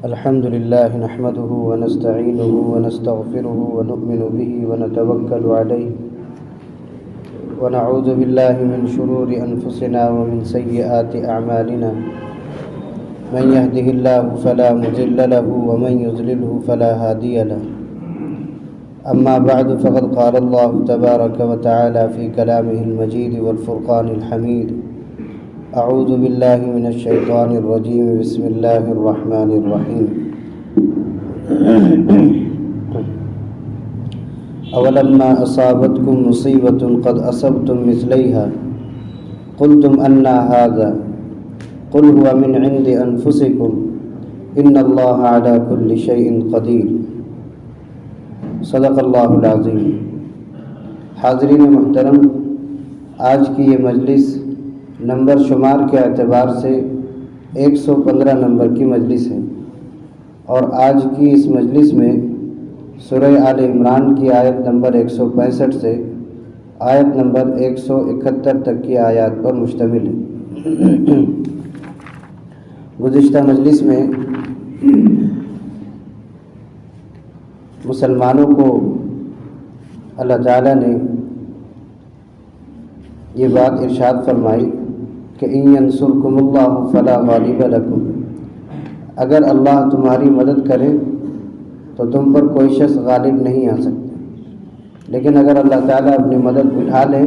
الحمد لله نحمده ونستعينه ونستغفره ونؤمن به ونتوكل عليه ونعوذ بالله من شرور أنفسنا ومن سيئات أعمالنا من يهده الله فلا مضل له ومن يضلله فلا هادي له أما بعد فقد قال الله تبارك وتعالى في كلامه المجيد والفرقان الحميد أعوذ بالله من الشيطان الرجيم بسم الله الرحمن الرحيم أولما أصابتكم مصيبة قد أصبتم مثليها قلتم أنى هذا قل هو من عند أنفسكم إن الله على كل شيء قدير صدق اللہ العظیم۔ حاضرین محترم، آج کی یہ مجلس نمبر شمار کے اعتبار سے 115 نمبر کی مجلس ہے، اور آج کی اس مجلس میں سورہ آل عمران کی آیت نمبر 165 سے آیت نمبر 171 تک کی آیات پر مشتمل ہے۔ گزشتہ مجلس میں مسلمانوں کو اللہ تعالیٰ نے یہ بات ارشاد فرمائی کہ ان ینصرکم اللہ فلا غالب لکم، اگر اللہ تمہاری مدد کرے تو تم پر کوئی شخص غالب نہیں آ سکتا، لیکن اگر اللہ تعالیٰ اپنی مدد اٹھا لے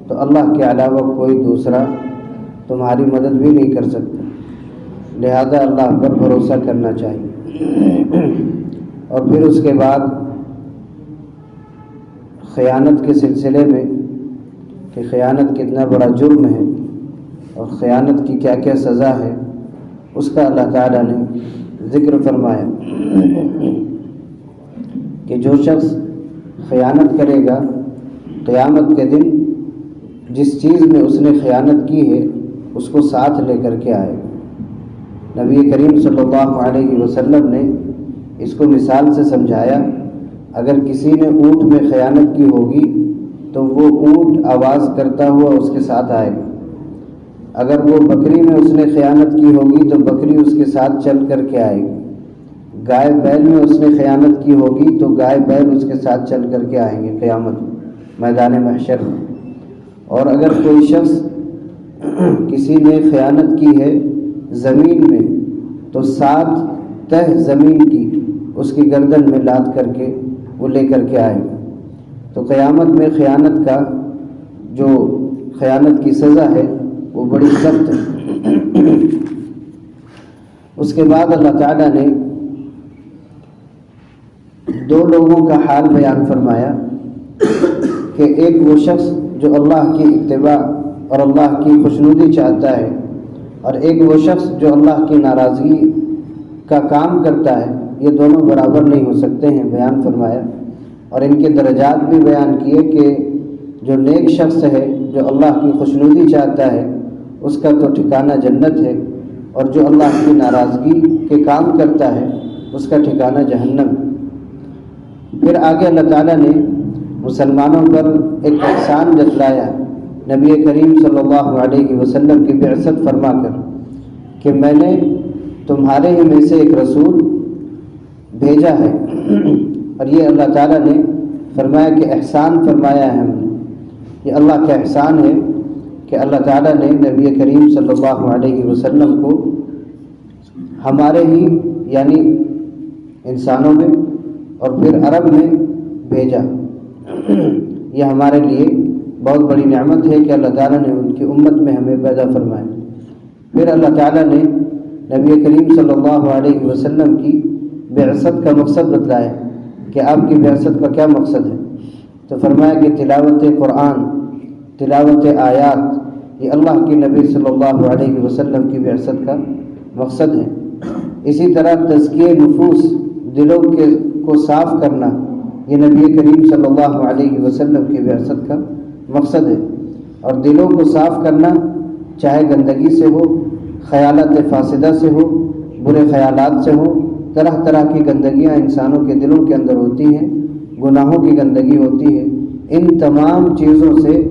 تو اللہ کے علاوہ کوئی دوسرا تمہاری مدد بھی نہیں کر سکتا، لہذا اللہ پر بھروسہ کرنا چاہیے۔ اور پھر اس کے بعد خیانت کے سلسلے میں کہ خیانت کتنا بڑا جرم ہے اور خیانت کی کیا کیا سزا ہے، اس کا اللہ تعالیٰ نے ذکر فرمایا کہ جو شخص خیانت کرے گا قیامت کے دن جس چیز میں اس نے خیانت کی ہے اس کو ساتھ لے کر کے آئے گا۔ نبی کریم صلی اللہ علیہ وسلم نے اس کو مثال سے سمجھایا، اگر کسی نے اونٹ میں خیانت کی ہوگی تو وہ اونٹ آواز کرتا ہوا اس کے ساتھ آئے گا، اگر وہ بکری میں اس نے خیانت کی ہوگی تو بکری اس کے ساتھ چل کر کے آئے گی، گائے بیل میں اس نے خیانت کی ہوگی تو گائے بیل اس کے ساتھ چل کر کے آئیں گے قیامت میدان محشر میں۔ اور اگر کوئی شخص کسی نے خیانت کی ہے زمین میں تو 7 تہ زمین کی اس کی گردن میں لاد کر کے وہ لے کر کے آئے گا۔ تو قیامت میں خیانت کا جو خیانت کی سزا ہے وہ بڑی سخت ہے۔ اس کے بعد اللہ تعالیٰ نے 2 لوگوں کا حال بیان فرمایا کہ ایک وہ شخص جو اللہ کی اتباع اور اللہ کی خوشنودی چاہتا ہے، اور ایک وہ شخص جو اللہ کی ناراضگی کا کام کرتا ہے، یہ دونوں برابر نہیں ہو سکتے ہیں، بیان فرمایا۔ اور ان کے درجات بھی بیان کیے کہ جو نیک شخص ہے جو اللہ کی خوشنودی چاہتا ہے اس کا تو ٹھکانہ جنت ہے، اور جو اللہ کی ناراضگی کے کام کرتا ہے اس کا ٹھکانہ جہنم ہے۔ پھر آگے اللہ تعالیٰ نے مسلمانوں پر ایک احسان جتلایا نبی کریم صلی اللہ علیہ وسلم کی بعثت فرما کر کہ میں نے تمہارے ہی میں سے ایک رسول بھیجا ہے، اور یہ اللہ تعالیٰ نے فرمایا کہ احسان فرمایا ہے ہم نے۔ یہ اللہ کا احسان ہے کہ اللہ تعالیٰ نے نبی کریم صلی اللہ علیہ وسلم کو ہمارے ہی یعنی انسانوں میں اور پھر عرب میں بھیجا۔ یہ ہمارے لیے بہت بڑی نعمت ہے کہ اللہ تعالیٰ نے ان کی امت میں ہمیں پیدا فرمایا۔ پھر اللہ تعالیٰ نے نبی کریم صلی اللہ علیہ وسلم کی بعثت کا مقصد بتلایا کہ آپ کی بعثت کا کیا مقصد ہے، تو فرمایا کہ تلاوت قرآن، تلاوت آیات، یہ اللہ کی نبی صلی اللہ علیہ وسلم کی بعثت کا مقصد ہے۔ اسی طرح تزکیہ نفوس، دلوں کو صاف کرنا، یہ نبی کریم صلی اللہ علیہ وسلم کی بعثت کا مقصد ہے۔ اور دلوں کو صاف کرنا چاہے گندگی سے ہو، خیالات فاسدہ سے ہو، برے خیالات سے ہو، طرح طرح کی گندگیاں انسانوں کے دلوں کے اندر ہوتی ہیں، گناہوں کی گندگی ہوتی ہے، ان تمام چیزوں سے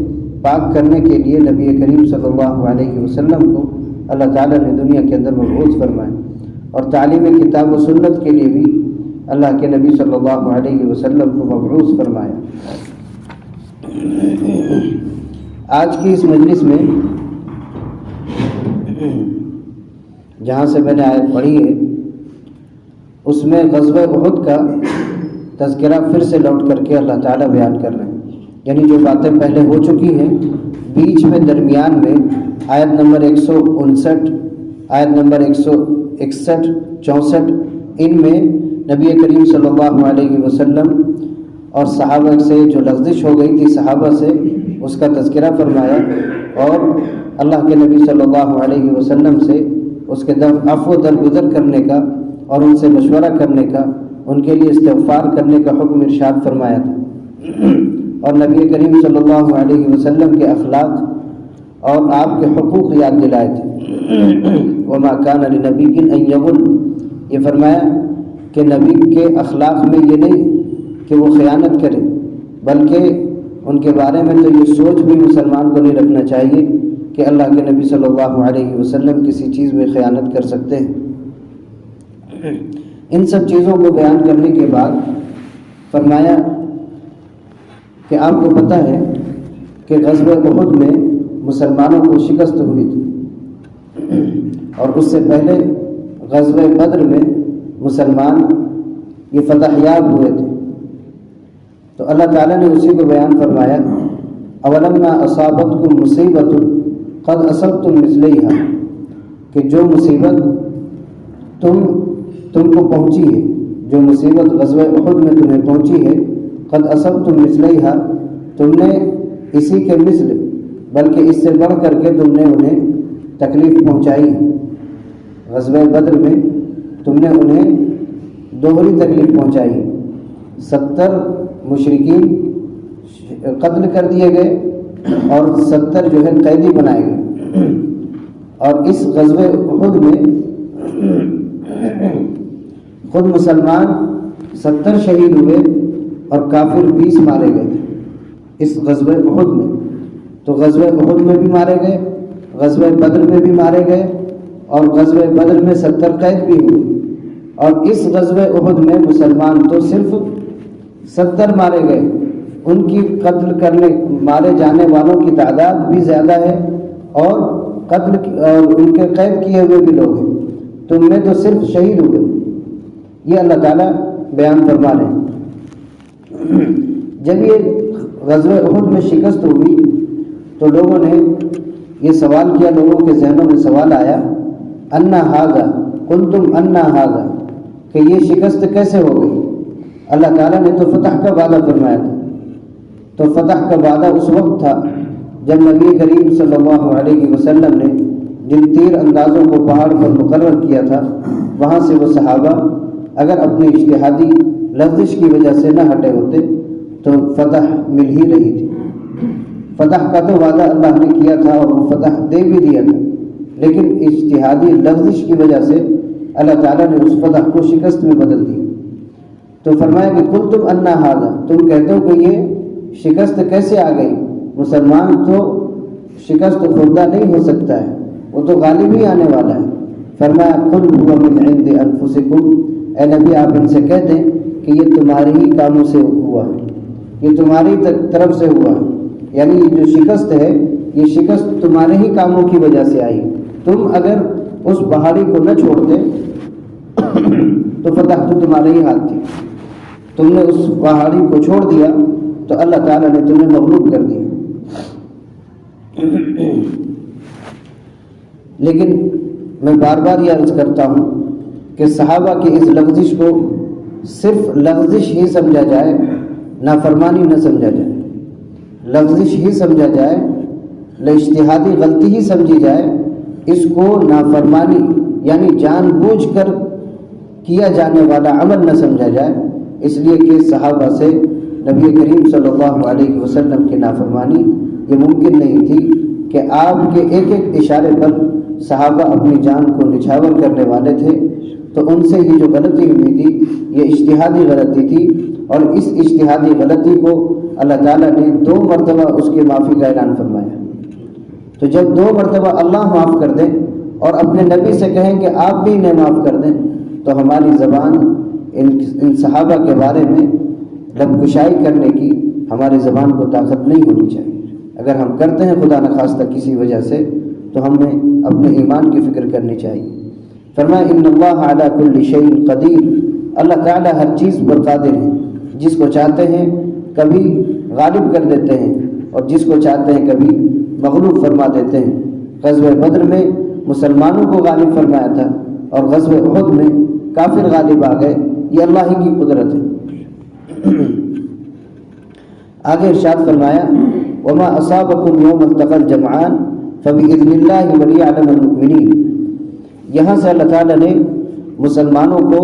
پاک کرنے کے لیے نبی کریم صلی اللہ علیہ وسلم کو اللہ تعالیٰ نے دنیا کے اندر مبعوث فرمائے۔ اور تعلیم کتاب و سنت کے لیے بھی اللہ کے نبی صلی اللہ علیہ وسلم کو مبعوث فرمایا۔ آج کی اس مجلس میں جہاں سے میں نے آیت پڑھی ہے اس میں غزوہ احد کا تذکرہ پھر سے لوٹ کر کے اللہ تعالیٰ بیان کر رہے ہیں، یعنی جو باتیں پہلے ہو چکی ہیں بیچ میں درمیان میں آیت نمبر 159 آیت نمبر 161 64 ان میں نبی کریم صلی اللہ علیہ وسلم اور صحابہ سے جو لغزش ہو گئی تھی صحابہ سے اس کا تذکرہ فرمایا، اور اللہ کے نبی صلی اللہ علیہ وسلم سے اس کے عفو درگزر کرنے کا اور ان سے مشورہ کرنے کا، ان کے لیے استغفار کرنے کا حکم ارشاد فرمایا تھا، اور نبی کریم صلی اللہ علیہ وسلم کے اخلاق اور آپ کے حقوق یاد دلائے تھے۔ وما کان لنبی ان یغل، یہ فرمایا کہ نبی کے اخلاق میں یہ نہیں کہ وہ خیانت کرے، بلکہ ان کے بارے میں تو یہ سوچ بھی مسلمان کو نہیں رکھنا چاہیے کہ اللہ کے نبی صلی اللہ علیہ وسلم کسی چیز میں خیانت کر سکتے ہیں۔ ان سب چیزوں کو بیان کرنے کے بعد فرمایا کہ آپ کو پتہ ہے کہ غزوہ احد میں مسلمانوں کو شکست ہوئی تھی، اور اس سے پہلے غزوہ بدر میں مسلمان یہ فتح یاب ہوئے تھے، تو اللہ تعالیٰ نے اسی کو بیان فرمایا، اولما اصابتکم مصیبت قد اصبتم مثلیہا، کہ جو مصیبت تم کو پہنچی ہے، جو مصیبت غزوہ احد میں تمہیں پہنچی ہے، قد اصبتم مثلیہا، تم نے اسی کے مثل بلکہ اس سے بڑھ کر کے تم نے انہیں تکلیف پہنچائی ہے۔ غزوہ بدر میں تم نے انہیں دوہری تکلیف پہنچائی، 70 مشرکین قتل کر دیے گئے اور 70 جو ہے قیدی بنائے گئے، اور اس غزوہ احد میں خود مسلمان 70 شہید ہوئے اور کافر 20 مارے گئے اس غزوہ احد میں۔ تو غزوہ احد میں بھی مارے گئے، غزوہ بدر میں بھی مارے گئے، اور غزوہ بدر میں 70 قید بھی ہوئے، اور اس غزوہ احد میں مسلمان تو صرف 70 مارے گئے، ان کی قتل کرنے مارے جانے والوں کی تعداد بھی زیادہ ہے، اور قتل اور ان کے قید کیے ہوئے بھی لوگ ہیں، تم میں تو صرف شہید ہوئے۔ یہ اللہ تعالیٰ بیان فرما رہے ہیں۔ جب یہ غزوہ احد میں شکست ہوئی تو لوگوں نے یہ سوال کیا، لوگوں کے ذہنوں میں سوال آیا، انا ھذا قلتم انا ھذا، کہ یہ شکست کیسے ہو گئی؟ اللہ تعالیٰ نے تو فتح کا وعدہ فرمایا تھا، تو فتح کا وعدہ اس وقت تھا جب نبی کریم صلی اللہ علیہ وسلم نے جن تیر اندازوں کو پہاڑ پر مقرر کیا تھا وہاں سے وہ صحابہ اگر اپنی اجتہادی لغزش کی وجہ سے نہ ہٹے ہوتے تو فتح مل ہی رہی تھی۔ فتح کا تو وعدہ اللہ نے کیا تھا اور وہ فتح دے بھی دیا تھا، لیکن اجتہادی لغزش کی وجہ سے اللہ تعالیٰ نے اس فتح کو شکست میں بدل دیا۔ تو فرمایا کہ قلتم انا ھذا، تم کہتے ہو کہ یہ شکست کیسے آ گئی؟ مسلمان تو شکست خوردہ نہیں ہو سکتا ہے، وہ تو غالب ہی آنے والا ہے۔ فرمایا قل هو من عند انفسکم، اے نبی آپ ان سے کہہ دیں کہ یہ تمہارے ہی کاموں سے ہوا ہے، یہ تمہاری طرف سے ہوا ہے، یعنی یہ جو شکست ہے یہ شکست تمہارے ہی کاموں کی وجہ سے آئی۔ تم اگر اس پہاڑی کو نہ چھوڑتے تو فتح تو تمہارے ہی ہاتھ تھی، تم نے اس پہاڑی کو چھوڑ دیا تو اللہ تعالیٰ نے تمہیں مغلوب کر دیا۔ لیکن میں بار بار یہ عرض کرتا ہوں کہ صحابہ کی اس لغزش کو صرف لغزش ہی سمجھا جائے، نافرمانی نہ سمجھا جائے، لغزش ہی سمجھا جائے، اجتہادی غلطی ہی سمجھی جائے، اس کو نافرمانی یعنی جان بوجھ کر کیا جانے والا عمل نہ سمجھا جائے، اس لیے کہ صحابہ سے نبی کریم صلی اللہ علیہ وسلم کی نافرمانی یہ ممکن نہیں تھی کہ آپ کے ایک ایک اشارے پر صحابہ اپنی جان کو نچھاور کرنے والے تھے، تو ان سے یہ جو غلطی ہوئی تھی یہ اجتہادی غلطی تھی، اور اس اجتہادی غلطی کو اللہ تعالیٰ نے 2 مرتبہ اس کی معافی کا اعلان فرمایا۔ تو جب 2 مرتبہ اللہ معاف کر دے اور اپنے نبی سے کہیں کہ آپ بھی انہیں معاف کر دیں، تو ہماری زبان ان صحابہ کے بارے میں لب کشائی کرنے کی ہماری زبان کو طاقت نہیں ہونی چاہیے۔ اگر ہم کرتے ہیں خدا نخواستہ کسی وجہ سے، تو ہمیں اپنے ایمان کی فکر کرنی چاہیے۔ فرمایا ان اللہ علی کل شیء قدیر، اللہ تعالیٰ ہر چیز پر قادر ہے، جس کو چاہتے ہیں کبھی غالب کر دیتے ہیں اور جس کو چاہتے ہیں کبھی مغلوب فرما دیتے ہیں۔ غزوہ بدر میں مسلمانوں کو غالب فرمایا تھا اور غزوہ احد میں کافر غالب آ گئے، یہ اللہ ہی کی قدرت ہے۔ آگے ارشاد فرمایا وما اصابکم یوم التقى الجمعان فبإذن اللہ وليعلم المؤمنین۔ یہاں سے اللہ تعالیٰ نے مسلمانوں کو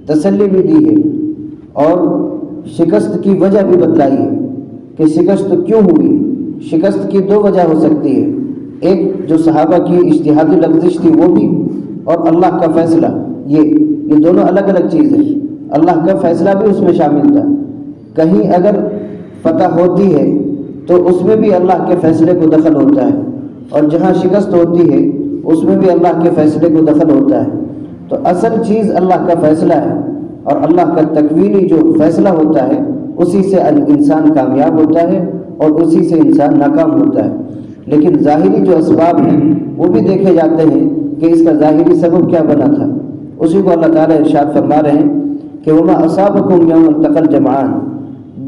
تسلی بھی دی ہے اور شکست کی وجہ بھی بتلائی ہے کہ شکست کیوں ہوئی۔ شکست کی دو وجہ ہو سکتی ہے، ایک جو صحابہ کی اجتہادی لغزش تھی وہ بھی، اور اللہ کا فیصلہ، یہ دونوں الگ الگ چیز ہیں۔ اللہ کا فیصلہ بھی اس میں شامل تھا۔ کہیں اگر فتح ہوتی ہے تو اس میں بھی اللہ کے فیصلے کو دخل ہوتا ہے، اور جہاں شکست ہوتی ہے اس میں بھی اللہ کے فیصلے کو دخل ہوتا ہے۔ تو اصل چیز اللہ کا فیصلہ ہے، اور اللہ کا تکوینی جو فیصلہ ہوتا ہے اسی سے انسان کامیاب ہوتا ہے اور اسی سے انسان ناکام ہوتا ہے۔ لیکن ظاہری جو اسباب ہیں وہ بھی دیکھے جاتے ہیں کہ اس کا ظاہری سبب کیا بنا تھا، اسی کو اللہ تعالیٰ ارشاد فرما رہے ہیں کہ وما اصابکم یوم التقى الجمعان،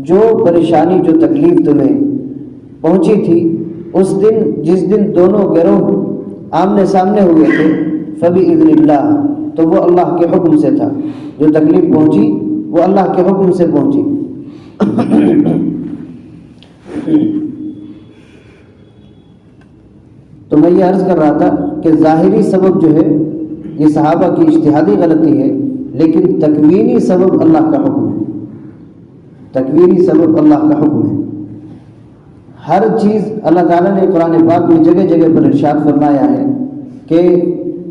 جو پریشانی جو تکلیف تمہیں پہنچی تھی اس دن جس دن دونوں گروہ آمنے سامنے ہوئے تھے، فبإذن اللہ، تو وہ اللہ کے حکم سے تھا۔ جو تکلیف پہنچی وہ اللہ کے حکم سے پہنچی۔ تو میں یہ عرض کر رہا تھا کہ ظاہری سبب جو ہے یہ صحابہ کی اجتہادی غلطی ہے، لیکن تکوینی سبب اللہ کا حکم ہے۔ تکوینی سبب اللہ کا حکم ہے۔ ہر چیز اللہ تعالیٰ نے قرآن پاک میں جگہ جگہ پر ارشاد فرمایا ہے کہ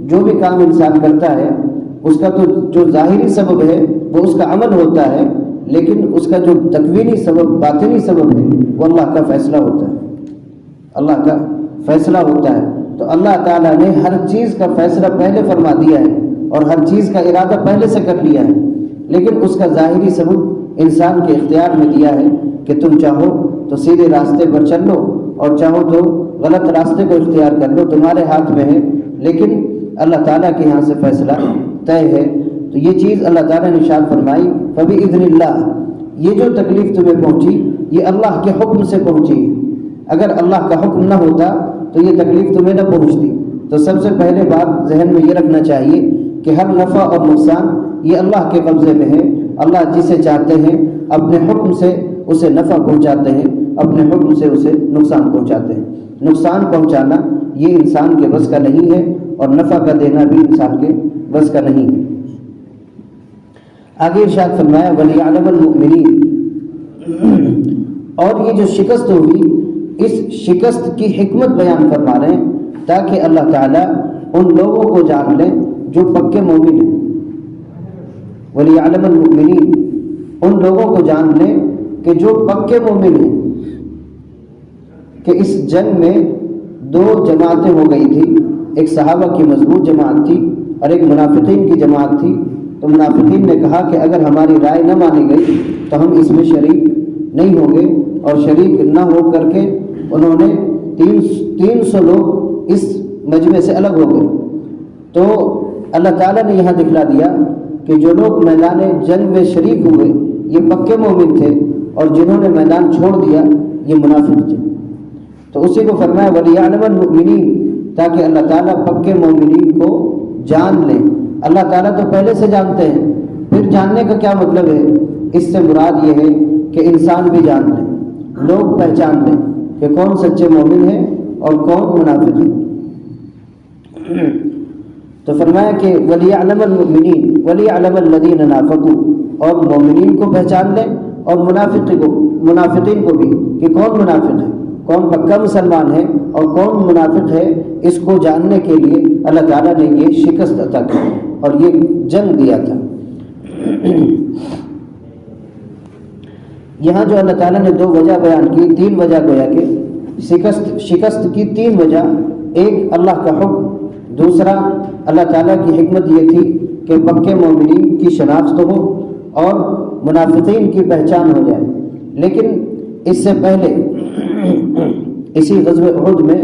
جو بھی کام انسان کرتا ہے اس کا تو جو ظاہری سبب ہے وہ اس کا عمل ہوتا ہے، لیکن اس کا جو تکوینی سبب، باطنی سبب ہے وہ اللہ کا فیصلہ ہوتا ہے۔ اللہ کا فیصلہ ہوتا ہے۔ تو اللہ تعالیٰ نے ہر چیز کا فیصلہ پہلے فرما دیا ہے اور ہر چیز کا ارادہ پہلے سے کر لیا ہے، لیکن اس کا ظاہری سبب انسان کے اختیار میں دیا ہے کہ تم چاہو تو سیدھے راستے پر چل لو اور چاہو تو غلط راستے کو اختیار کر لو، تمہارے ہاتھ میں ہے، لیکن اللہ تعالیٰ کے یہاں سے فیصلہ طے ہے۔ تو یہ چیز اللہ تعالیٰ نے ارشاد فرمائی فبإذن اللہ، یہ جو تکلیف تمہیں پہنچی یہ اللہ کے حکم سے پہنچی ہے۔ اگر اللہ کا حکم نہ ہوتا تو یہ تکلیف تمہیں نہ پہنچتی۔ تو سب سے پہلے بات ذہن میں یہ رکھنا چاہیے کہ ہر نفع اور نقصان یہ اللہ کے قبضے میں ہے۔ اللہ جسے چاہتے ہیں اپنے حکم سے اسے نفع پہنچاتے ہیں، اپنے حکم سے اسے نقصان پہنچاتے ہیں۔ نقصان پہنچانا یہ انسان کے بس کا نہیں ہے، اور نفع کا دینا بھی انسان کے بس کا نہیں ہے۔ آگے ارشاد فرمایا وَلِيَعْلَمَ الْمُؤْمِنِينَ، اور یہ جو شکست ہوئی اس شکست کی حکمت بیان فرما رہے ہیں تاکہ اللہ تعالیٰ ان لوگوں کو جان لے جو پکے مومن ہیں۔ وَلِيَعْلَمَ الْمُؤْمِنِينَ، ان لوگوں کو جان لیں کہ جو پکے مومن ہیں، کہ اس جنگ میں دو جماعتیں ہو گئی تھی، ایک صحابہ کی مضبوط جماعت تھی اور ایک منافقین کی جماعت تھی۔ تو منافقین نے کہا کہ اگر ہماری رائے نہ مانی گئی تو ہم اس میں شریک نہیں ہوں گے، اور شریک نہ ہو کر کے انہوں نے 300 لوگ اس مجمع سے الگ ہو گئے۔ تو اللہ تعالیٰ نے یہاں دکھلا دیا کہ جو لوگ میدان جنگ میں شریک ہوئے یہ پکے مومن تھے، اور جنہوں نے میدان چھوڑ دیا یہ منافق تھے۔ تو اسی کو فرمایا وَلِيَعْلَمَ الْمُؤْمِنِينَ، تاکہ اللہ تعالیٰ پکے مومنین کو جان لیں۔ اللہ تعالیٰ تو پہلے سے جانتے ہیں، پھر جاننے کا کیا مطلب ہے؟ اس سے مراد یہ ہے کہ انسان بھی جان لیں، لوگ پہچان لیں کہ کون سچے مومن ہیں اور کون منافق ہیں۔ تو فرمایا کہ وَلِيَعْلَمَ الْمُؤْمِنِينَ وَلِيَعْلَمَ الَّذِينَ نَافَقُوا، اور مومنین کو پہچان لیں اور منافقین کو بھی کہ کون منافق ہے، کون پکا مسلمان ہے اور کون منافق ہے۔ اس کو جاننے کے لیے اللہ تعالیٰ نے یہ شکست عطا کی اور یہ جنگ دیا تھا۔ یہاں جو اللہ تعالیٰ نے دو وجہ بیان کی، تین وجہ گویا کہ شکست کی تین وجہ ایک اللہ کا حکم، دوسرا اللہ تعالیٰ کی حکمت یہ تھی کہ پکے مومنین کی شناخت ہو اور منافقین کی پہچان ہو جائے۔ لیکن اس سے پہلے اسی غزوہ احد میں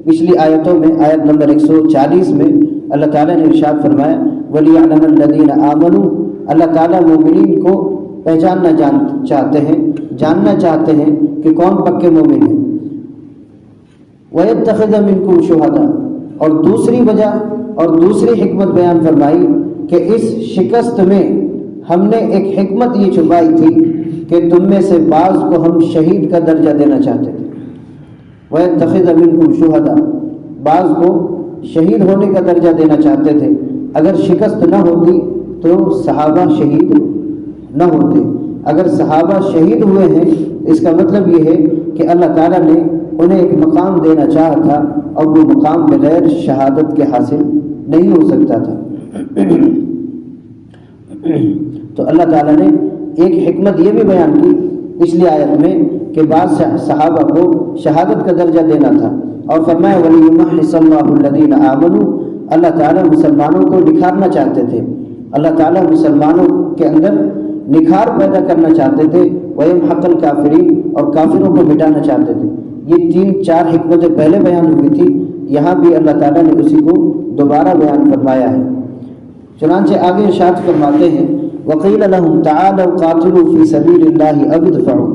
پچھلی آیتوں میں آیت نمبر 140 میں اللہ تعالیٰ نے ارشاد فرمایا وَلِيَعْلَمَ الَّذِينَ آمَنُوا، اللہ تعالیٰ مومنین کو پہچاننا جاننا چاہتے ہیں کہ کون پکے مومن ہیں۔ وَيَتَّخِذَ مِنْكُمْ شُهَدَاءَ، اور دوسری وجہ اور دوسری حکمت بیان فرمائی کہ اس شکست میں ہم نے ایک حکمت یہ چھپائی تھی کہ تم میں سے بعض کو ہم شہید کا درجہ دینا چاہتے تھے۔ وَيَتَّخِذَ مِنْكُمْ شُهَدَاءَ، بعض کو شہید ہونے کا درجہ دینا چاہتے تھے۔ اگر شکست نہ ہوتی تو صحابہ شہید نہ ہوتے۔ اگر صحابہ شہید ہوئے ہیں اس کا مطلب یہ ہے کہ اللہ تعالیٰ نے انہیں ایک مقام دینا چاہا تھا اور وہ مقام بغیر شہادت کے حاصل نہیں ہو سکتا تھا۔ تو اللہ تعالیٰ نے ایک حکمت یہ بھی بیان کی پچھلی آیت میں کہ بعض صحابہ کو شہادت کا درجہ دینا تھا، اور فرمایا وَلِيُمَحِّصَ اللَّهُ الَّذِينَ آمَنُوا، اللہ تعالیٰ مسلمانوں کو نکھارنا چاہتے تھے، اللہ تعالیٰ مسلمانوں کے اندر نکھار پیدا کرنا چاہتے تھے، وَيَمْحَقَ الْكَافِرِينَ، اور کافروں کو مٹانا چاہتے تھے۔ یہ 3-4 حکمتیں پہلے بیان ہوئی تھی، یہاں بھی اللہ تعالیٰ نے اسی کو دوبارہ بیان فرمایا ہے۔ چنانچہ آگے ارشاد فرماتے ہیں وَقِيلَ لَهُمْ تَعَالَوْا قَاتِلُوا فِي سَبِيلِ اللَّهِ أَوِ ادْفَعُوا،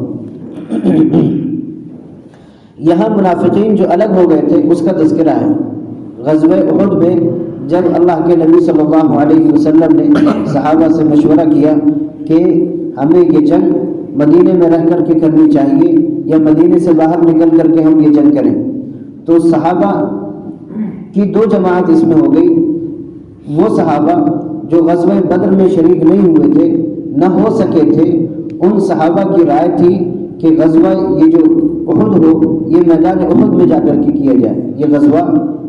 یہاں منافقین جو الگ ہو گئے تھے اس کا تذکرہ ہے۔ غزوہ احد میں جب اللہ کے نبی صلی اللہ علیہ وسلم نے صحابہ سے مشورہ کیا کہ ہمیں یہ جنگ مدینے میں رہ کر کے کرنی چاہیے یا مدینے سے باہر نکل کر کے ہم یہ جنگ کریں، تو صحابہ کی 2 جماعت اس میں ہو گئی۔ وہ صحابہ جو غزوہ بدر میں شریک نہیں ہوئے تھے، نہ ہو سکے تھے، ان صحابہ کی رائے تھی کہ غزوہ یہ جو احد ہو یہ میدان احد میں جا کر کے کیا جائے، یہ غزوہ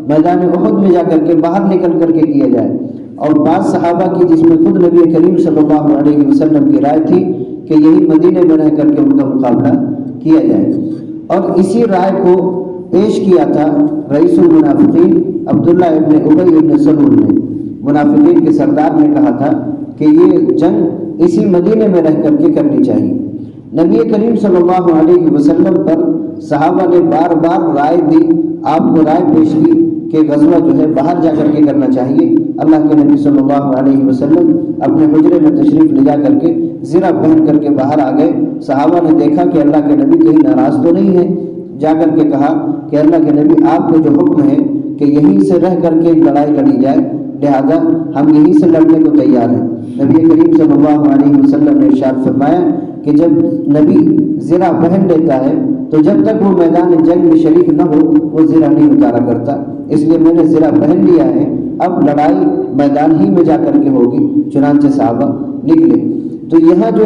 میدان احد میں جا کر کے باہر نکل کر کے کیا جائے۔ اور بعض صحابہ کی جس میں خود نبی کریم صلی اللہ علیہ وسلم کی رائے تھی کہ یہی مدینے میں رہ کر کے ان کا مقابلہ کیا جائے۔ اور اسی رائے کو پیش کیا تھا رئیس المنافقین عبداللہ ابن ابی ابن سلول نے، منافقین کے سردار نے کہا تھا کہ یہ جنگ اسی مدینے میں رہ کر کے کرنی چاہیے۔ نبی کریم صلی اللہ علیہ وسلم پر صحابہ نے بار بار رائے دی، آپ کو رائے پیش کی کہ غزوہ جو ہے باہر جا کر کے کرنا چاہیے۔ اللہ کے نبی صلی اللہ علیہ وسلم اپنے حجرے میں تشریف لے جا کر کے زرہ پہن کر کے باہر آ گئے۔ صحابہ نے دیکھا کہ اللہ کے نبی کہیں ناراض تو نہیں ہے، جا کر کے کہا کہ اللہ کے نبی آپ کو جو حکم ہے کہ یہیں سے رہ کر کے لڑائی لڑی جائے، لہذا ہم یہیں سے لڑنے کو تیار ہیں۔ نبی کریم صلی اللہ علیہ وسلم نے ارشاد فرمایا کہ جب نبی زرہ پہن لیتا ہے تو جب تک وہ میدان جنگ میں شریک نہ ہو وہ زرہ نہیں اتارا کرتا، اس لیے میں نے زرہ پہن لیا ہے، اب لڑائی میدان ہی میں جا کر کے ہوگی۔ چنانچہ صحابہ نکلے۔ تو یہاں جو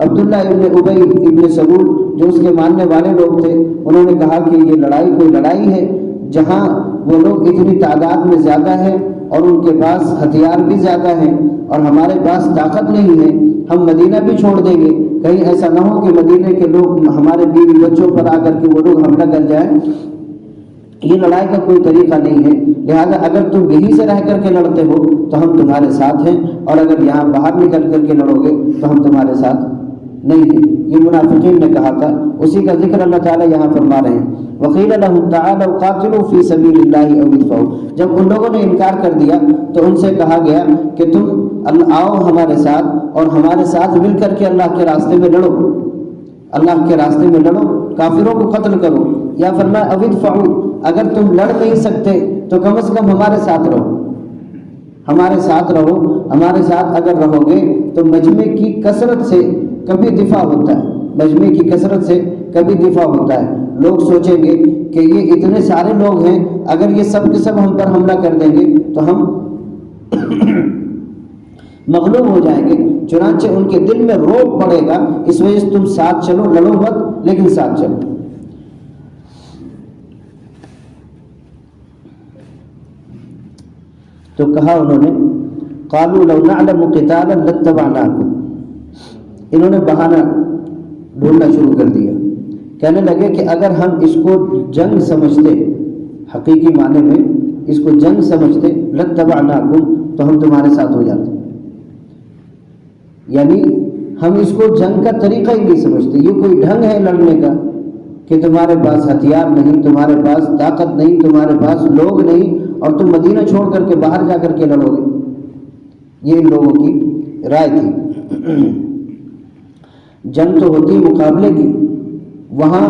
عبداللہ ابن ابی ابن سلول جو اس کے ماننے والے لوگ تھے، انہوں نے کہا کہ یہ لڑائی کوئی لڑائی ہے جہاں وہ لوگ اتنی تعداد میں زیادہ ہیں اور ان کے پاس ہتھیار بھی زیادہ ہیں اور ہمارے پاس طاقت نہیں ہے، ہم مدینہ بھی چھوڑ دیں گے، کہیں ایسا نہ ہو کہ مدینے کے لوگ ہمارے بیوی بچوں پر آ کر کے وہ لوگ حملہ کر جائیں، یہ لڑائی کا کوئی طریقہ نہیں ہے، لہذا اگر تم یہیں سے رہ کر کے لڑتے ہو تو ہم تمہارے ساتھ ہیں، اور اگر یہاں باہر نکل کر کے لڑو گے تو ہم تمہارے ساتھ نہیں ہیں۔ یہ منافقین نے کہا تھا، اسی کا ذکر اللہ تعالیٰ یہاں فرما رہے ہیں وَقِيلَ لَهُمْ تَعَالَوْا قَاتِلُوا فِي سَبِيلِ اللَّهِ أَوِ ادْفَعُوا، جب ان لوگوں نے انکار کر دیا تو ان سے کہا گیا کہ تم آؤ ہمارے ساتھ اور ہمارے ساتھ مل کر کے اللہ کے راستے میں لڑو، اللہ کے راستے میں لڑو، کافروں کو قتل کرو، یا فرمایا أَوِ ادْفَعُوا، اگر تم لڑ نہیں سکتے تو کم از کم ہمارے ساتھ رہو، ہمارے ساتھ رہو، ہمارے ساتھ اگر رہو گے تو مجمع کی کثرت سے کبھی دفاع ہوتا ہے، مجمع کی کثرت سے کبھی دفاع ہوتا ہے۔ لوگ سوچیں گے کہ یہ اتنے سارے لوگ ہیں، اگر یہ سب کے سب ہم پر حملہ کر دیں گے تو ہم مغلوب ہو جائیں گے، چنانچہ ان کے دل میں رعب پڑے گا، اس وجہ سے تم ساتھ چلو، لڑو مت لیکن ساتھ چلو۔ تو کہا انہوں نے قالوا لو نعلم قتالا لاتبعناكم، انہوں نے بہانہ ڈھونڈنا شروع کر دیا، کہنے لگے کہ اگر ہم اس کو جنگ سمجھتے، حقیقی معنی میں اس کو جنگ سمجھتے لَاتَّبَعْنَاكُمْ تو ہم تمہارے ساتھ ہو جاتے، یعنی ہم اس کو جنگ کا طریقہ ہی نہیں سمجھتے، یہ کوئی ڈھنگ ہے لڑنے کا کہ تمہارے پاس ہتھیار نہیں، تمہارے پاس طاقت نہیں، تمہارے پاس لوگ نہیں اور تم مدینہ چھوڑ کر کے باہر جا کر کے لڑو گے. یہ ان لوگوں کی رائے تھی. جنگ تو ہوتی مقابلے کی، وہاں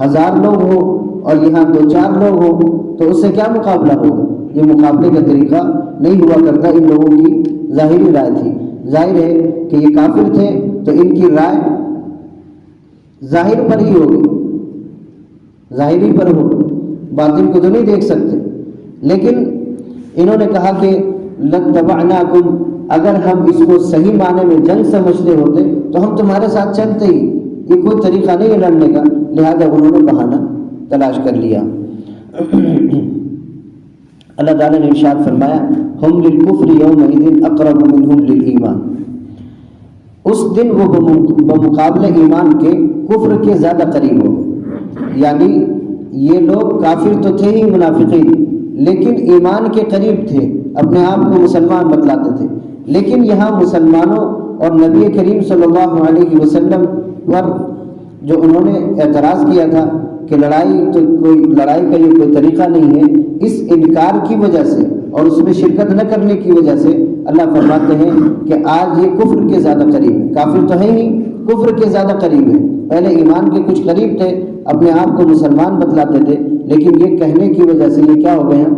1000 لوگ ہو اور یہاں 2-4 لوگ ہو تو اس سے کیا مقابلہ ہوگا؟ یہ مقابلے کا طریقہ نہیں ہوا کرتا. ان لوگوں کی ظاہری رائے تھی. ظاہر ہے کہ یہ کافر تھے تو ان کی رائے ظاہر پر ہی ہوگی، ظاہری پر ہوگی، باطن کو تو نہیں دیکھ سکتے. لیکن انہوں نے کہا کہ لَاتَّبَعْنَاكُمْ، اگر ہم اس کو صحیح معنی میں جنگ سمجھتے ہوتے تو ہم تمہارے ساتھ چلتے ہی، یہ کوئی طریقہ نہیں ہے لڑنے کا. لہذا انہوں نے بہانہ تلاش کر لیا. اللہ تعالیٰ نے ارشاد فرمایا ہم للکفر یومئذ اقرب منہم للایمان، اس دن وہ بمقابلہ ایمان کے کفر کے زیادہ قریب ہو گئے. یعنی یہ لوگ کافر تو تھے ہی منافقین، لیکن ایمان کے قریب تھے، اپنے آپ کو مسلمان بتلاتے تھے. لیکن یہاں مسلمانوں اور نبی کریم صلی اللہ علیہ وسلم پر جو انہوں نے اعتراض کیا تھا کہ لڑائی کا یہ کوئی طریقہ نہیں ہے، اس انکار کی وجہ سے اور اس میں شرکت نہ کرنے کی وجہ سے اللہ فرماتے ہیں کہ آج یہ کفر کے زیادہ قریب ہے. کافر تو ہے ہی، کفر کے زیادہ قریب ہے. پہلے ایمان کے کچھ قریب تھے، اپنے آپ کو مسلمان بتلاتے تھے، لیکن یہ کہنے کی وجہ سے یہ کیا ہو گئے ہیں؟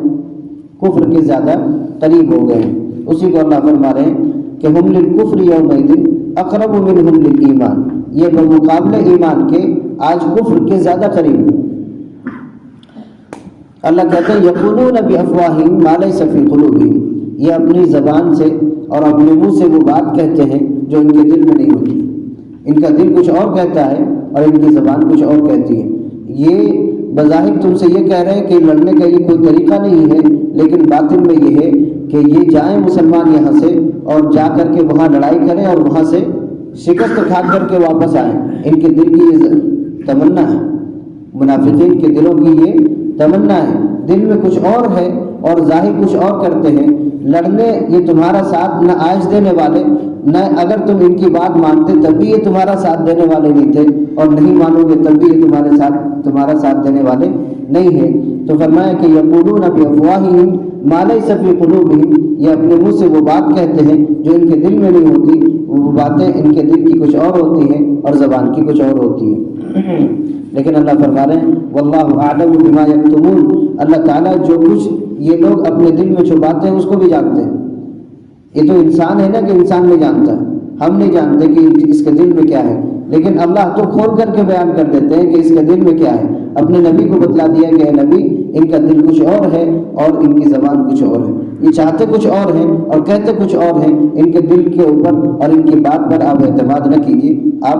کفر کے زیادہ قریب ہو گئے ہیں. اسی کو اللہ فرما رہے ہیں کہ ہم للکفر یومئذ اقرب منہم للایمان، یہ بمقابلہ ایمان کے آج کفر کے زیادہ قریب ہیں. اللہ کہتے ہیں یقولون بافواہہم ما لیس فی قلوبہم، یہ اپنی زبان سے اور اپنے منہ سے وہ بات کہتے ہیں جو ان کے دل میں نہیں ہوتی. ان کا دل کچھ اور کہتا ہے اور ان کی زبان کچھ اور کہتی ہے. یہ بظاہر تم سے یہ کہہ رہے ہیں کہ لڑنے کا یہ کوئی طریقہ نہیں ہے، لیکن باطن میں یہ ہے کہ یہ جائیں مسلمان یہاں سے اور جا کر کے وہاں لڑائی کریں اور وہاں سے شکست کھا کر کے واپس آئیں. ان کے دل کی یہ تمنا ہے، منافقین کے دلوں کی یہ تمنا ہے. دل میں کچھ اور ہے اور ظاہر کچھ اور کرتے ہیں. لڑنے یہ تمہارا ساتھ نہ آج دینے والے، نہ اگر تم ان کی بات مانتے تب بھی یہ تمہارا ساتھ دینے والے نہیں تھے، اور نہیں مانو گے تب بھی یہ تمہارا ساتھ دینے والے نہیں ہیں. تو فرمایا کہ یقولون بافواہہم ما لیس فی قلوبہم، یہ اپنے منہ سے وہ بات کہتے ہیں جو ان کے دل میں نہیں ہوتی. وہ باتیں ان کے دل کی کچھ اور ہوتی ہیں اور زبان کی کچھ اور ہوتی ہیں. لیکن اللہ فرما رہے ہیں واللہ اعلم بما یکتمون، اللہ تعالیٰ جو کچھ یہ لوگ اپنے دل میں چھپاتے ہیں اس کو بھی جانتے ہیں. یہ تو انسان ہے نا کہ انسان نہیں جانتا، ہم نہیں جانتے کہ اس کے دل میں کیا ہے، لیکن اللہ تو کھول کر کے بیان کر دیتے ہیں کہ اس کے دل میں کیا ہے. اپنے نبی کو بتلا دیا کہ اے نبی ان کا دل کچھ اور ہے اور ان کی زبان کچھ اور ہے. یہ چاہتے کچھ اور ہیں اور کہتے کچھ اور ہیں. ان کے دل کے اوپر اور ان کی بات پر آپ اعتماد نہ کیجیے، آپ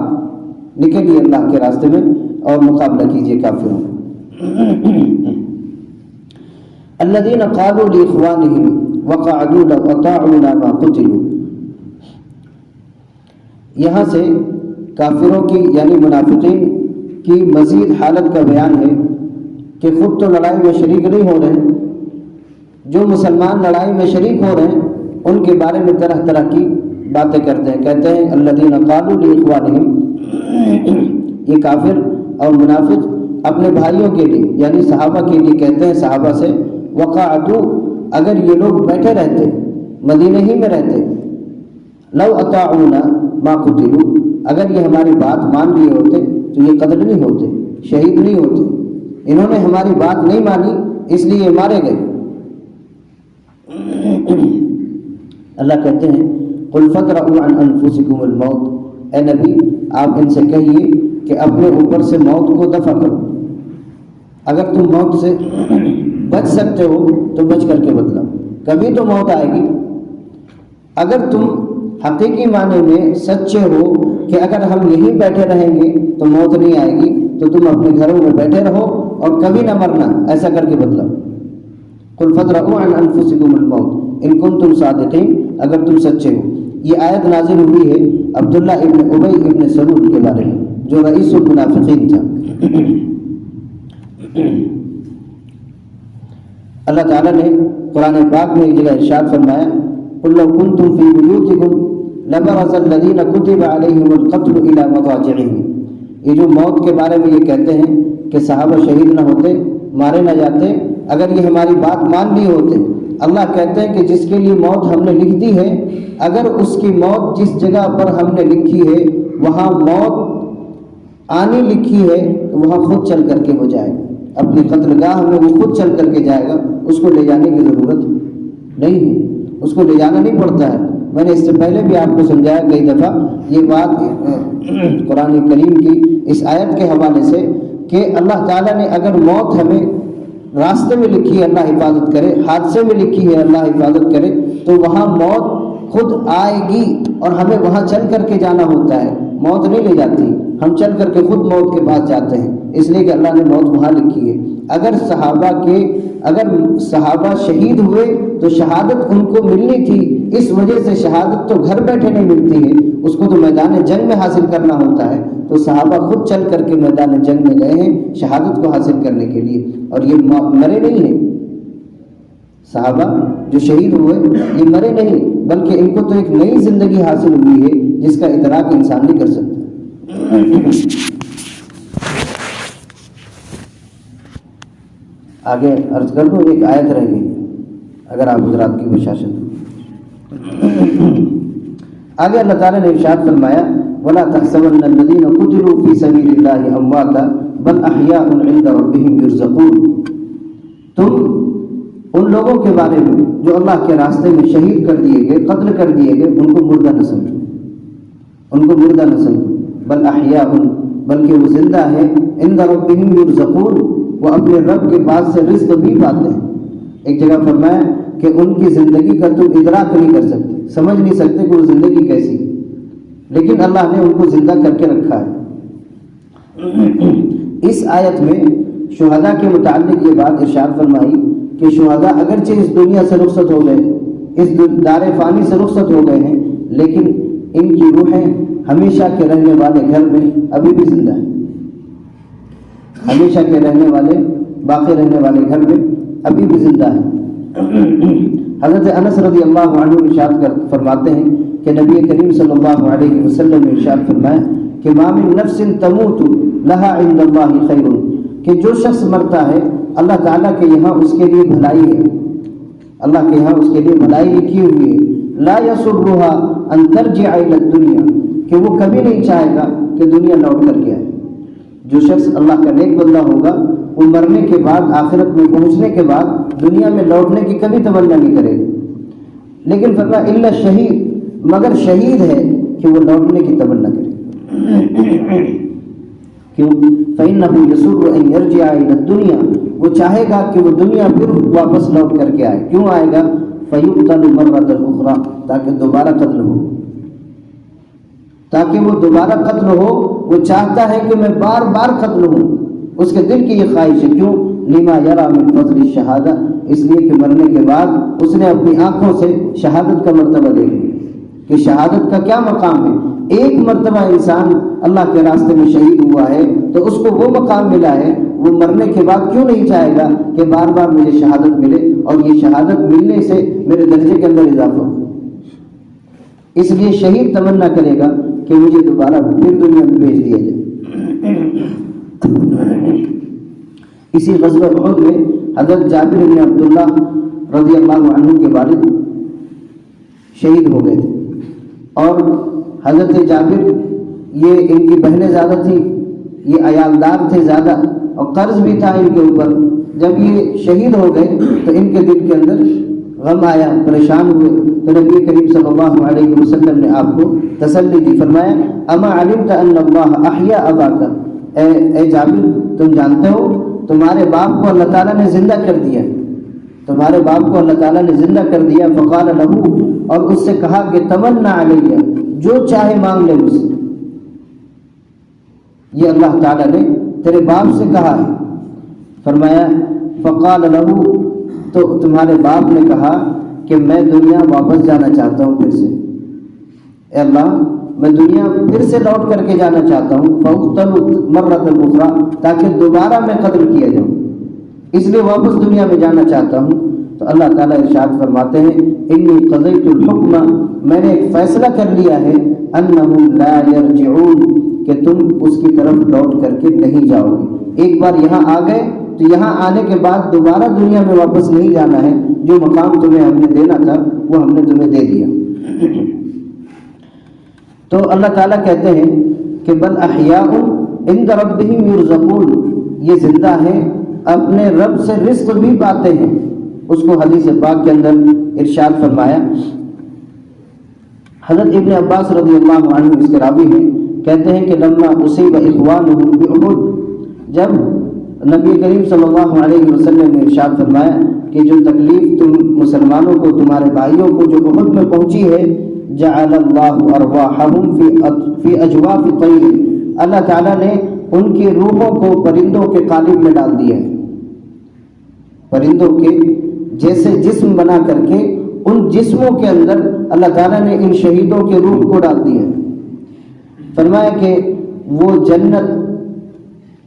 نکلیے اللہ کے راستے میں اور مقابلہ کیجیے کافروں. الذین قالوا لاخوانہم وقعدوا لو اطاعونا ما قتلوا، یہاں سے کافروں کی یعنی منافقین کی مزید حالت کا بیان ہے کہ خود تو لڑائی میں شریک نہیں ہو رہے، جو مسلمان لڑائی میں شریک ہو رہے ہیں ان کے بارے میں طرح طرح کی باتیں کرتے ہیں. کہتے ہیں الذین قالوا لاخوانہم، یہ کافر اور منافق اپنے بھائیوں کے لیے یعنی صحابہ کے لیے کہتے ہیں صحابہ سے وقعدوا، اگر یہ لوگ بیٹھے رہتے مدینہ ہی میں رہتے، لو اطاعونا ما قتلوا، اگر یہ ہماری بات مان لیے ہوتے تو یہ قتل نہیں ہوتے، شہید نہیں ہوتے. انہوں نے ہماری بات نہیں مانی اس لیے یہ مارے گئے. اللہ کہتے ہیں قل فادرؤوا عن انفسکم الموت، اے نبی آپ ان سے کہیے کہ اپنے اوپر سے موت کو دفع کرو. اگر تم موت سے بچ سکتے ہو تو بچ کر کے بتلاؤ، کبھی تو موت آئے گی. اگر تم حقیقی معنی میں سچے ہو کہ اگر ہم یہیں بیٹھے رہیں گے تو موت نہیں آئے گی، تو تم اپنے گھروں میں بیٹھے رہو اور کبھی نہ مرنا، ایسا کر کے بتلاؤ. قل فادرؤوا عن انفسکم الموت ان کنتم صادقین، اگر تم سچے ہو. یہ آیت نازل ہوئی ہے عبداللہ ابن ابی ابن سلول کے بارے میں جو رئیس المنافقین تھا. اللہ تعالیٰ نے قرآن پاک میں ایک جگہ ارشاد فرمایا قُلْ لَوْ كُنْتُمْ فِي بُيُوتِكُمْ لَبَرَزَ الَّذِينَ كُتِبَ عَلَيْهِمُ الْقَتْلُ إِلَى مَضَاجِعِهِمْ، یہ جو موت کے بارے میں یہ کہتے ہیں کہ صحابہ شہید نہ ہوتے، مارے نہ جاتے، اگر یہ ہماری بات مان لی ہوتے، اللہ کہتے ہیں کہ جس کے لیے موت ہم نے لکھ دی ہے، اگر اس کی موت جس جگہ پر ہم نے لکھی ہے وہاں موت آنی لکھی ہے تو وہاں خود چل کر کے ہو جائے گا، اپنی قتل گاہ میں وہ خود چل کر کے جائے گا، اس کو لے جانے کی ضرورت نہیں ہے، اس کو لے جانا نہیں پڑتا ہے۔ میں نے اس سے پہلے بھی آپ کو سمجھایا کئی دفعہ یہ بات قرآن کریم کی اس آیت کے حوالے سے کہ اللہ تعالیٰ نے اگر موت ہمیں راستے میں لکھی ہے اللہ حفاظت کرے، حادثے میں لکھی ہے اللہ حفاظت کرے، تو وہاں موت خود آئے گی اور ہمیں وہاں چل کر کے جانا ہوتا ہے، موت نہیں لے جاتی، ہم چل کر کے خود موت کے پاس جاتے ہیں، اس لیے کہ اللہ نے موت وہاں لکھی ہے۔ اگر صحابہ شہید ہوئے تو شہادت ان کو ملنی تھی، اس وجہ سے شہادت تو گھر بیٹھے نہیں ملتی ہے، اس کو تو میدان جنگ میں حاصل کرنا ہوتا ہے، تو صحابہ خود چل کر کے میدان جنگ میں گئے ہیں شہادت کو حاصل کرنے کے لیے، اور یہ مرے نہیں ہیں۔ صحابہ جو شہید ہوئے یہ مرے نہیں، بلکہ ان کو تو ایک نئی زندگی حاصل ہوئی ہے جس کا ادراک انسان نہیں کر سکتا۔ آگے عرض کر دوں، ایک آیت رہ گئی اگر آپ حضرات کی بشاشت ہو۔ آگے اللہ تعالیٰ نے ارشاد فرمایا وَلَا تَحْسَبَنَّ الَّذِينَ قُتِلُوا فِي سَبِيلِ اللَّهِ أَمْوَاتًا بَلْ أَحْيَاءٌ عِندَ رَبِّهِمْ يُرْزَقُونَ، تم ان لوگوں کے بارے میں جو اللہ کے راستے میں شہید کر دیے گئے، قتل کر دیے گئے، ان کو مردہ نہ سمجھو، ان کو مردہ نہ سمجھو، بل احیاء، بلکہ وہ زندہ ہے، عند ربہم یرزقون، وہ اپنے رب کے پاس سے رزق بھی پاتے ہیں۔ ایک جگہ فرمایا کہ ان کی زندگی کا تم ادراک نہیں کر سکتے، سمجھ نہیں سکتے کہ وہ زندگی کیسی، لیکن اللہ نے ان کو زندہ کر کے رکھا ہے۔ اس آیت میں شہداء کے متعلق یہ بات ارشاد فرمائی کہ شہداء اگرچہ اس دنیا سے رخصت ہو گئے، اس دار فانی سے رخصت ہو گئے ہیں، لیکن ان کی روحیں ہمیشہ کے رہنے والے گھر میں ابھی بھی زندہ ہیں، ہمیشہ کے رہنے والے باقی رہنے والے گھر میں ابھی بھی زندہ ہیں۔ حضرت انس رضی اللہ عنہ ارشاد فرماتے ہیں کہ نبی کریم صلی اللہ علیہ وسلم نے ارشاد فرمایا کہ ما من نفس تموت لها عند اللہ خیر، کہ جو شخص مرتا ہے اللہ تعالیٰ کے یہاں اس کے لیے بھلائی ہے، اللہ کے یہاں اس کے لیے بھلائی لکھی ہوئی ہے۔ لا يسرها ان ترجع الى الدنيا، کہ وہ کبھی نہیں چاہے گا کہ دنیا لوٹ کر کے آئے۔ جو شخص اللہ کا نیک بندہ ہوگا وہ مرنے کے بعد، آخرت میں پہنچنے کے بعد دنیا میں لوٹنے کی کبھی تمنا نہیں کرے گا، لیکن فرمایا الا شہید، مگر شہید ہے کہ وہ لوٹنے کی تمنا کرے۔ کیوں؟ فإنه يسر أن يرجع إلى الدنيا، وہ چاہے گا کہ وہ دنیا پھر واپس لوٹ کر کے آئے۔ کیوں آئے گا؟ فيقتل مرة أخرى، تاکہ دوبارہ قتل ہو، تاکہ وہ دوبارہ قتل ہو۔ وہ چاہتا ہے کہ میں بار بار قتل ہوں، اس کے دل کی یہ خواہش ہے۔ کیوں؟ لما يرى من فضل الشہادہ، اس لیے کہ مرنے کے بعد اس نے اپنی آنکھوں سے شہادت کا مرتبہ دیکھا کہ شہادت کا کیا مقام ہے۔ ایک مرتبہ انسان اللہ کے راستے میں شہید ہوا ہے تو اس کو وہ مقام ملا ہے، وہ مرنے کے بعد کیوں نہیں چاہے گا کہ بار بار مجھے شہادت ملے اور یہ شہادت ملنے سے میرے درجے کے اندر اضافہ ہو۔ اس لیے شہید تمنا کرے گا کہ مجھے دوبارہ پھر دنیا میں بھیج دیا جائے۔ اسی غزوہ احد میں حضرت جابر بن عبداللہ رضی اللہ عنہ کے والد شہید ہو گئے تھے، اور حضرت جابر یہ ان کی بہنیں زیادہ تھیں، یہ عیالدار تھے زیادہ، اور قرض بھی تھا ان کے اوپر۔ جب یہ شہید ہو گئے تو ان کے دل کے اندر غم آیا، پریشان ہوئے، تو نبی کریم صلی اللہ علیہ وسلم نے آپ کو تسلی دی، فرمایا اما علمت ان اللہ احیا اباک، اے جابر تم جانتے ہو تمہارے باپ کو اللہ تعالیٰ نے زندہ کر دیا، تمہارے باپ کو اللہ تعالیٰ نے زندہ کر دیا۔ فقال له، اور اس سے کہا کہ تمنا علیہ، جو چاہے مانگ لے مجھ سے۔ یہ اللہ تعالیٰ نے تیرے باپ سے کہا ہے۔ فرمایا فقال له، تو تمہارے باپ نے کہا کہ میں دنیا واپس جانا چاہتا ہوں پھر سے، اے اللہ میں دنیا پھر سے لوٹ کر کے جانا چاہتا ہوں، فاقتل مرۃ اخرى، تاکہ دوبارہ میں قتل کیا جاؤں۔ اس لیے واپس دنیا میں جانا چاہتا ہوں. تو اللہ تعالیٰ ارشاد فرماتے ہیں انی قضیت الحکم، میں نے ایک فیصلہ کر لیا ہے، انہم لا یرجعون، کہ تم اس کی طرف لوٹ کر کے نہیں جاؤ گے. ایک بار یہاں آ گئے تو یہاں آنے کے بعد دوبارہ دنیا میں واپس نہیں جانا ہے. جو مقام تمہیں ہم نے دینا تھا وہ ہم نے تمہیں دے دیا. تو اللہ تعالیٰ کہتے ہیں کہ بل احیاء عند ربہم یرزقون، یہ زندہ ہیں، اپنے رب سے رزق بھی پاتے ہیں. اس کو حدیث پاک کے اندر ارشاد فرمایا. حضرت ابن عباس رضی اللہ عنہ اس کے راوی ہیں، کہتے ہیں کہ لما اصیب اخوانہم بأحد، جب نبی کریم صلی اللہ علیہ وسلم نے ارشاد فرمایا کہ جو تکلیف تم مسلمانوں کو، تمہارے بھائیوں کو جو احد میں پہنچی ہے، جعل اللہ ارواحہم فی اجواف طیر، اللہ تعالیٰ نے ان کی روحوں کو پرندوں کے قالب میں ڈال دیا ہے. پرندوں کے جیسے جسم بنا کر کے ان جسموں کے اندر اللہ تعالیٰ نے ان شہیدوں کے روح کو ڈال دیا ہے. فرمایا کہ وہ جنت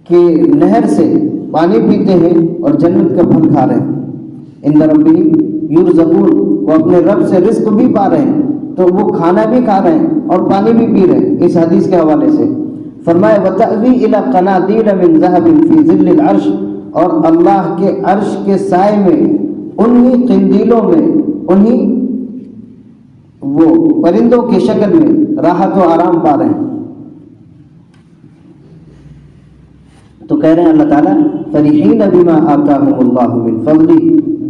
کی نہر سے پانی پیتے ہیں اور جنت کا پھل کھا رہے ہیں. عند ربہم یرزقون، وہ اپنے رب سے رزق بھی پا رہے ہیں، تو وہ کھانا بھی کھا رہے ہیں اور پانی بھی پی رہے ہیں. اس حدیث کے حوالے سے فرمایا وَتَأْوِي إِلَى قَنَادِيلَ مِنْ ذَهَبٍ فِي ظِلِّ الْعَرْشِ، اور اللہ کے عرش کے سائے میں، انہی قندیلوں میں، انہی وہ پرندوں کی شکل میں راحت و آرام پا رہے ہیں. تو کہہ رہے ہیں اللہ تعالیٰ فَرِحِينَ بِمَا آتَاهُمُ اللَّهُ مِنْ فَضْلِهِ،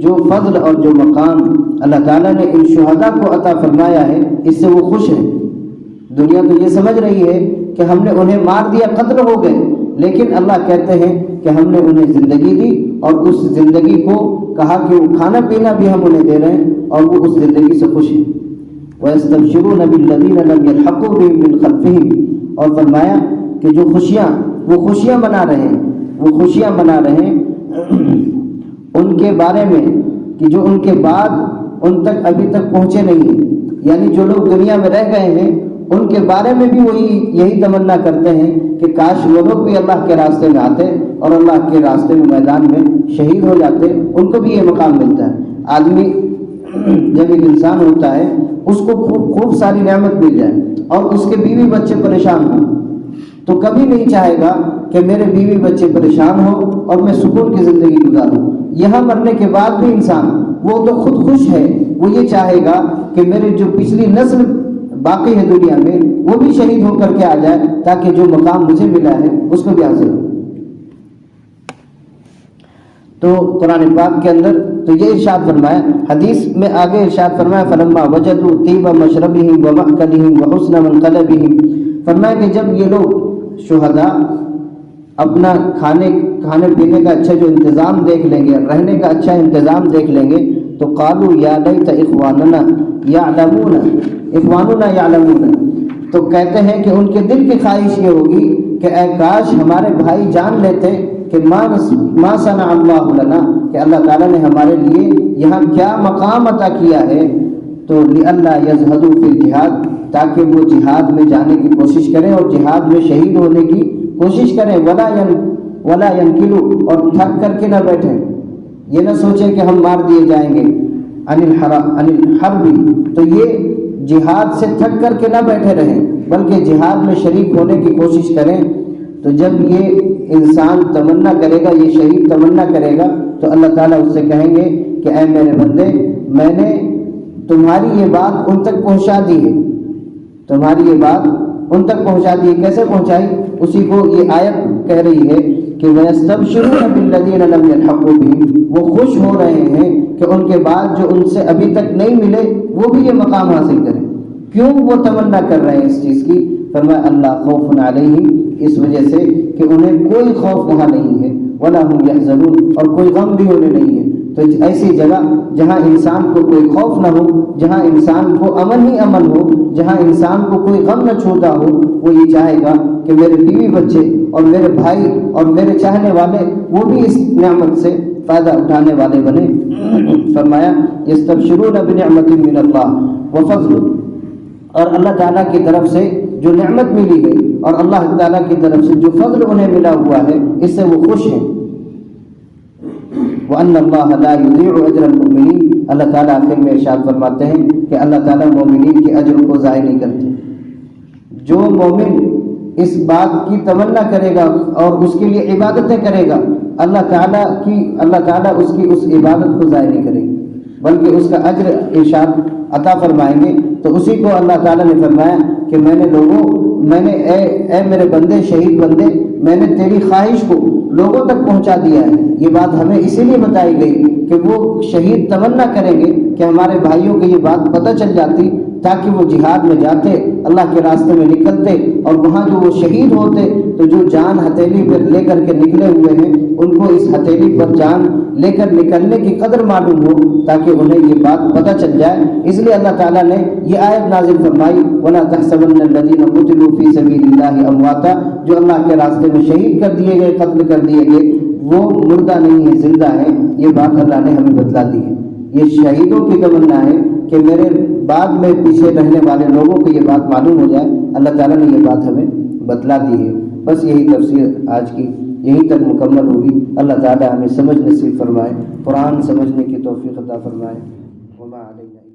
جو فضل اور جو مقام اللہ تعالیٰ نے ان شہداء کو عطا فرمایا ہے، اس سے وہ خوش ہیں. دنیا تو یہ سمجھ رہی ہے کہ ہم نے انہیں مار دیا، قتل ہو گئے، لیکن اللہ کہتے ہیں کہ ہم نے انہیں زندگی دی، اور اس زندگی کو کہا کہ وہ کھانا پینا بھی ہم انہیں دے رہے ہیں، اور وہ اس زندگی سے خوش ہیں. وَيَسْتَبْشِرُونَ بِالَّذِينَ لَمْ يَلْحَقُوا بِهِم مِّنْ خَلْفِهِمْ، اور فرمایا کہ جو خوشیاں منا رہے ہیں، وہ خوشیاں منا رہے ہیں ان کے بارے میں کہ جو ان کے بعد ان تک ابھی تک پہنچے نہیں ہیں. یعنی جو لوگ دنیا میں رہ گئے ہیں ان کے بارے میں بھی وہی یہی تمنا کرتے ہیں کہ کاش وہ لوگ بھی اللہ کے راستے میں آتے اور اللہ کے راستے میں میدان میں شہید ہو جاتے، ان کو بھی یہ مقام ملتا ہے. آدمی جب ایک انسان ہوتا ہے اس کو خوب ساری نعمت مل جائے اور اس کے بیوی بچے پریشان ہوں، تو کبھی نہیں چاہے گا کہ میرے بیوی بچے پریشان ہوں اور میں سکون کی زندگی گزاروں. یہاں مرنے کے بعد بھی انسان وہ تو خود خوش ہے، وہ یہ چاہے گا کہ میرے جو پچھلی نسل باقی ہے دنیا میں وہ بھی شہید ہو کر کے آ جائے، تاکہ جو مقام مجھے ملا ہے اس کو بھی حاصل ہو. تو قرآن پاک کے اندر تو یہ ارشاد فرمایا. حدیث میں آگے ارشاد فرمایا فلما وجدوا طیب مشربہم ومأکلہم وحسن منقلبہم، فرمایا کہ جب یہ لوگ شہداء اپنا کھانے پینے کا اچھا جو انتظام دیکھ لیں گے، رہنے کا اچھا انتظام دیکھ لیں گے، تو قالوا یا لیت اخواننا یعلمون، تو کہتے ہیں کہ ان کے دل کی خواہش یہ ہوگی کہ اے کاش ہمارے بھائی جان لیتے کہ ما صنع اللہ لنا، کہ اللہ تعالیٰ نے ہمارے لیے یہاں کیا مقام عطا کیا ہے. تو لئلا یزہدوا فی الجہاد، تاکہ وہ جہاد میں جانے کی کوشش کریں اور جہاد میں شہید ہونے کی کوشش کریں. ولا ینکلوا، اور تھک کر کے نہ بیٹھیں، یہ نہ سوچیں کہ ہم مار دیے جائیں گے. عن الحرب، تو یہ جہاد سے تھک کر کے نہ بیٹھے رہیں بلکہ جہاد میں شریک ہونے کی کوشش کریں. تو جب یہ انسان تمنا کرے گا، یہ شہید تمنا کرے گا، تو اللہ تعالیٰ اس سے کہیں گے کہ اے میرے بندے، میں نے تمہاری یہ بات ان تک پہنچا دی ہے، تمہاری یہ بات ان تک پہنچا دی ہے. کیسے پہنچائی؟ اسی کو یہ آیت کہہ رہی ہے کہ وَيَسْتَبْشِرُونَ بِالَّذِينَ لَمْ يَلْحَقُوا بِهِمْ، وہ خوش ہو رہے ہیں کہ ان کے بعد جو ان سے ابھی تک نہیں ملے وہ بھی یہ مقام حاصل کریں. کیوں وہ تمنا کر رہے ہیں اس چیز کی؟ فرمایا اللہ خوف علیہم، اس وجہ سے کہ انہیں کوئی خوف وہاں نہیں ہے، ولا هم يحزنون، اور کوئی غم بھی انہیں نہیں ہے. تو ایسی جگہ جہاں انسان کو کوئی خوف نہ ہو، جہاں انسان کو امن ہی امن ہو، جہاں انسان کو کوئی غم نہ چھوتا ہو، وہ یہ چاہے گا کہ میرے بیوی بچے اور میرے بھائی اور میرے چاہنے والے وہ بھی اس نعمت سے فائدہ اٹھانے والے بنے. فرمایا یستبشرون بنعمت من اللہ وفضل، اور اللہ تعالیٰ کی طرف سے جو نعمت ملی ہے اور اللہ تعالیٰ کی طرف سے جو فضل انہیں ملا ہوا ہے، اس سے وہ خوش ہیں. وَأَنَّ اللَّهَ لَا يُضِيعُ أَجْرَ الْمُؤْمِنِينَ، اللہ تعالیٰ آخر میں ارشاد فرماتے ہیں کہ اللہ تعالیٰ مومنین کے اجر کو ضائع نہیں کرتے۔ جو مومن اس بات کی تمنا کرے گا اور اس کے لیے عبادتیں کرے گا، اللہ تعالیٰ اس کی اس عبادت کو ضائع نہیں کرے گا، بلکہ اس کا اجر ارشاد عطا فرمائیں گے۔ تو اسی کو اللہ تعالیٰ نے فرمایا کہ میں نے اے میرے بندے، شہید بندے، میں نے تیری خواہش کو لوگوں تک پہنچا دیا ہے۔ یہ بات ہمیں اسی لیے بتائی گئی کہ وہ شہید تمنا کریں گے کہ ہمارے بھائیوں کو یہ بات پتہ چل جاتی، تاکہ وہ جہاد میں جاتے، اللہ کے راستے میں نکلتے، اور وہاں جو وہ شہید ہوتے تو جو جان ہتھیلی پر لے کر کے نکلے ہوئے ہیں ان کو اس ہتھیلی پر جان لے کر نکلنے کی قدر معلوم ہو، تاکہ انہیں یہ بات پتہ چل جائے۔ اس لیے اللہ تعالیٰ نے یہ آیت نازل فرمائی، وَلَا تَحْسَبَنَّ الَّذِينَ قُتِلُوا فِي سَبِيلِ اللَّهِ أَمْوَاتًا، جو اللہ کے راستے میں شہید کر دیے گئے، قتل کر دیے گئے، وہ مردہ نہیں ہے، زندہ ہے۔ یہ بات اللہ نے ہمیں بتلا دی ہے۔ یہ شہیدوں کی تمنا ہے کہ میرے بعد میں پیچھے رہنے والے لوگوں کو یہ بات معلوم ہو جائے۔ اللہ تعالیٰ نے یہ بات ہمیں بتلا دی ہے۔ بس یہی تفسیر آج کی یہیں تک مکمل ہوگی۔ اللہ تعالیٰ ہمیں سمجھ نصیب فرمائے، قرآن سمجھنے کی توفیق عطا فرمائے۔ وما علینا